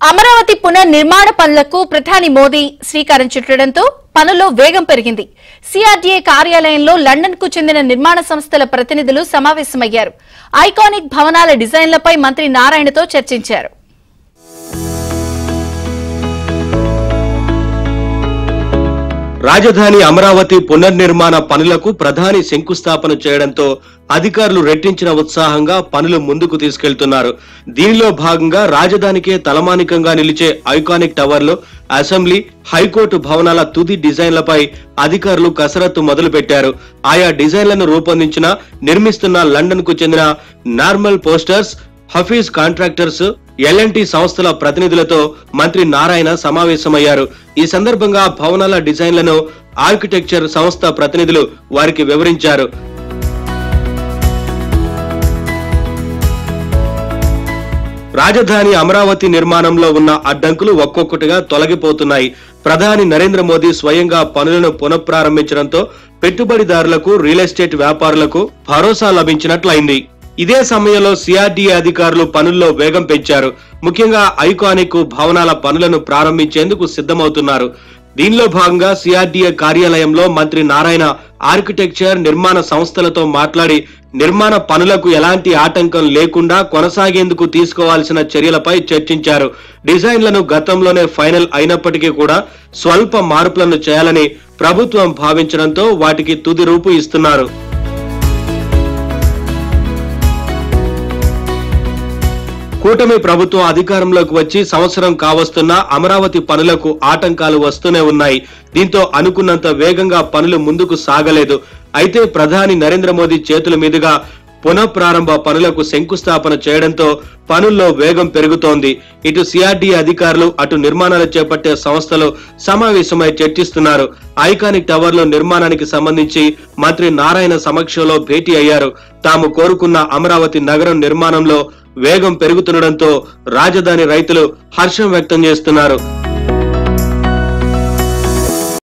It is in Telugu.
అమరావతి పునర్నిర్మాణ పనులకు ప్రధాని మోదీ శ్రీకారం చుట్టడంతో పనుల్లో వేగం పెరిగింది. సిఆర్డీఏ కార్యాలయంలో లండన్ కు చెందిన నిర్మాణ సంస్థల ప్రతినిధులు సమావేశమయ్యారు. ఐకానిక్ భవనాల డిజైన్లపై మంత్రి నారాయణతో చర్చించారు. రాజధాని అమరావతి పునర్నిర్మాణ పనులకు ప్రధాని శంకుస్థాపన చేయడంతో అధికారులు రెట్టించిన ఉత్సాహంగా పనులు ముందుకు తీసుకెళ్తున్నారు. దీనిలో భాగంగా రాజధానికే తలమానికంగా నిలిచే ఐకానిక్ టవర్లు, అసెంబ్లీ, హైకోర్టు భవనాల తుది డిజైన్లపై అధికారులు కసరత్తు మొదలు పెట్టారు. ఆయా డిజైన్లను రూపొందించిన, నిర్మిస్తున్న లండన్ కు చెందిన normal posters, Hafeez contractors, L&T సంస్థల ప్రతినిధులతో మంత్రి నారాయణ సమావేశమయ్యారు. ఈ సందర్భంగా భవనాల డిజైన్లను ఆర్కిటెక్చర్ సంస్థ ప్రతినిధులు వారికి వివరించారు. రాజధాని అమరావతి నిర్మాణంలో ఉన్న అడ్డంకులు ఒక్కొక్కటిగా తొలగిపోతున్నాయి. ప్రధాని నరేంద్ర మోదీ స్వయంగా పనులను పునఃప్రారంభించడంతో పెట్టుబడిదారులకు, రియల్ ఎస్టేట్ వ్యాపారులకు భరోసా లభించినట్లయింది. ఇదే సమయంలో సిఆర్డీఏ అధికారులు పనుల్లో వేగం పెంచారు. ముఖ్యంగా ఐకానిక్ భవనాల పనులను ప్రారంభించేందుకు సిద్ధమవుతున్నారు. దీనిలో భాగంగా సిఆర్డీఏ కార్యాలయంలో మంత్రి నారాయణ ఆర్కిటెక్చర్, నిర్మాణ సంస్థలతో మాట్లాడి నిర్మాణ పనులకు ఎలాంటి ఆటంకం లేకుండా కొనసాగేందుకు తీసుకోవాల్సిన చర్యలపై చర్చించారు. డిజైన్లను గతంలోనే ఫైనల్ అయినప్పటికీ కూడా స్వల్ప మార్పులను చేయాలని ప్రభుత్వం భావించడంతో వాటికి తుది రూపు ఇస్తున్నారు. కూటమి ప్రభుత్వం అధికారంలోకి వచ్చి సంవత్సరం కావస్తున్నా అమరావతి పనులకు ఆటంకాలు వస్తూనే ఉన్నాయి. దీంతో అనుకున్నంత వేగంగా పనులు ముందుకు సాగలేదు. అయితే ప్రధాని నరేంద్ర మోదీ చేతుల మీదుగా పునఃప్రారంభ పనులకు శంకుస్థాపన చేయడంతో పనుల్లో వేగం పెరుగుతోంది. ఇటు సిఆర్డీఏ అధికారులు, అటు నిర్మాణాలు చేపట్టే సంస్థలు సమావేశమై చర్చిస్తున్నారు. ఐకానిక్ టవర్ల నిర్మాణానికి సంబంధించి మంత్రి నారాయణ సమక్షంలో భేటీ అయ్యారు. తాము కోరుకున్న అమరావతి నగరం నిర్మాణంలో వేగం పెరుగుతుండటంతో రాజధాని రైతులు హర్షం వ్యక్తం చేస్తున్నారు.